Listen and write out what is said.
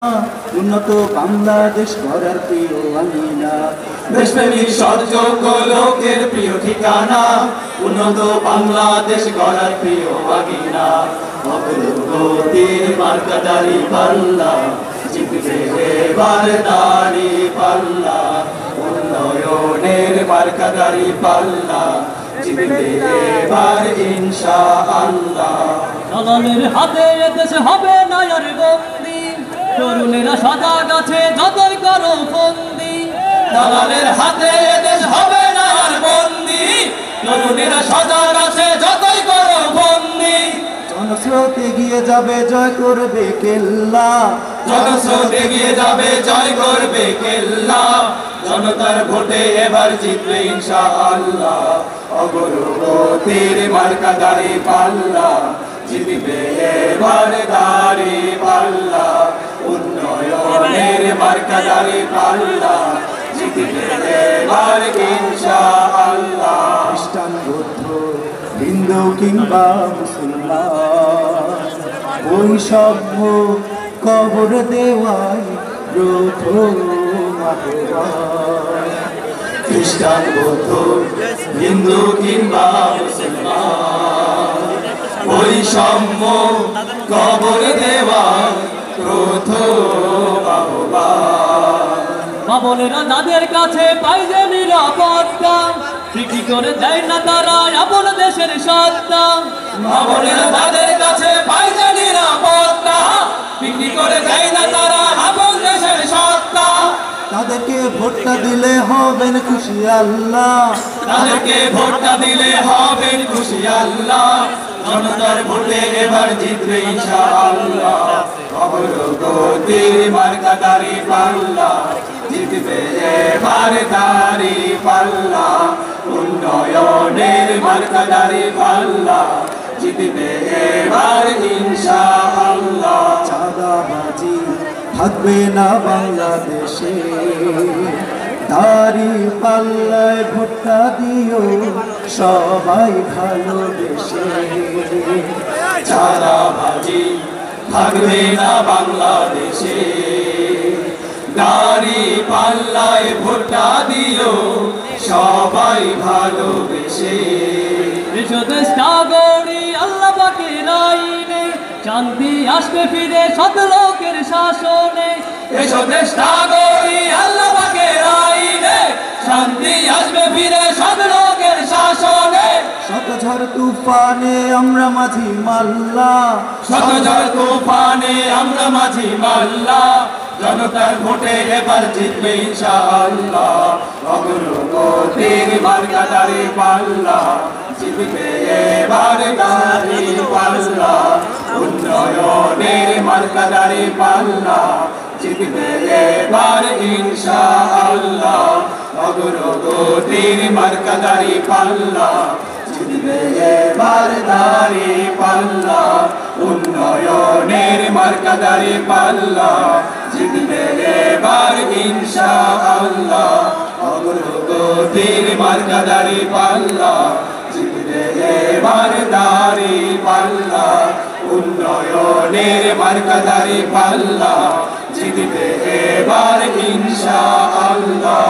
উন্নত বাংলাদেশ গড়ার প্রিয় আঙিনা, দেশপ্রেমিক সৎযোগ্য লোকের প্রিয় ঠিকানা, উন্নত বাংলাদেশ গড়ার প্রিয় আঙিনা। অগ্রগতির মার্কা দাড়ি পাল্লা, জিতবে এবার দাড়ি পাল্লা। উন্নয়নের মার্কা দাড়ি পাল্লা, জিতবে এবার ইনশাআল্লাহ। দালালের হাতে দেশ হবে না আর বন্দি, তরুণেরা সাদা গাছে যতই করো বন্দি। দালালের হাতে দেশ হবে না আর বন্দি, তরুণেরা সাদা গাছে যতই করো বন্দি। জনস্রোত এগিয়ে যাবে জয় করবে কেল্লা, জনস্রোত এগিয়ে যাবে জয় করবে কেল্লা। জনতার ভোটে এবার জিতবে ইনশাআল্লাহ। অগ্রগতির মার্কা দাড়ি পাল্লা, জিতবে এবার দাড়ি পাল্লা। উন্নয়নের মার্কা দাড়ি পাল্লা, জিতবে এবার ইনশাআল্লাহ। খ্রিস্টান বৌদ্ধ হিন্দু কিংবা মুসলমান, বৈষম্য কবর দেওয়াই প্রথম আহ্বান। খ্রিস্টান বৌদ্ধ হিন্দু কিংবা মুসলমান, বৈষম্য কবর দেওয়া প্রথম আহ্বান। বাবলেরা যাদের কাছে পাই যে নিরাপত্তা, বিক্রি করে দেয় না তারা আপন দেশের সত্তা। বাবলেরা যাদের কাছে পাই যে নিরাপত্তা, বিক্রি করে দেয় না তারা আপন দেশের সত্তা। তাদেরকে ভোটটা দিলে হবেন খুশি আল্লাহ, তাদেরকে ভোটটা দিলে হবেন খুশি আল্লাহ। জনতার ভোটে এবার জিতবে ইনশাআল্লাহ। অগ্রগতির মার্কা দাড়ি পাল্লা, জিতবে এবার দাড়ি পাল্লা। উন্নয়নের মার্কা দাড়ি পাল্লা, জিতবে এবার ইনশাআল্লাহ। চাঁদাবাজি থাকবে না বাংলাদেশে, দাড়ি পাল্লায় ভোটটা দিও সবাই ভালোবেসে। চাঁদাবাজি থাকবে না বাংলাদেশে, দাড়ি পাল্লায় ভোটটা দিও সবাই ভালোবেসে। দেশ গড়ি আল্লাহ পাকের আইনে, শান্তি আসবে ফিরে সৎ লোকের শাসনে। এসো দেশটা গড়ি আল্লাহ পাকের আইনে, শান্তি আসবে ফিরে সব লোকের শাসনে। শত ঝড় তুফানে আমরা মাঝি মাল্লা, শত ঝড় তুফানে আমরা মাঝি মাল্লা। জনতার ভোটে এবার জিতবে ইনশাআল্লাহ। অগ্রগতির মার্কা দাড়ি পাল্লা, জিতবে এবার দাড়ি পাল্লা। উন্নয়নের মার্কা দাড়ি পাল্লা, জিতবে এবার ইনশাআল্লাহ। অগ্রগতির মার্কা দাড়ি পাল্লা, জিতবে এবার দাড়ি পাল্লা। উন্নয়নের মার্কা দাড়ি পাল্লা, জিতবে এবার ইনশাআল্লাহ। অগ্রগতির মার্কা দাড়ি পাল্লা, জিতবে এবার দাড়ি পাল্লা। উন্নয়নের মার্কা দাড়ি পাল্লা, জিতবে এবার ইনশাআল্লাহ।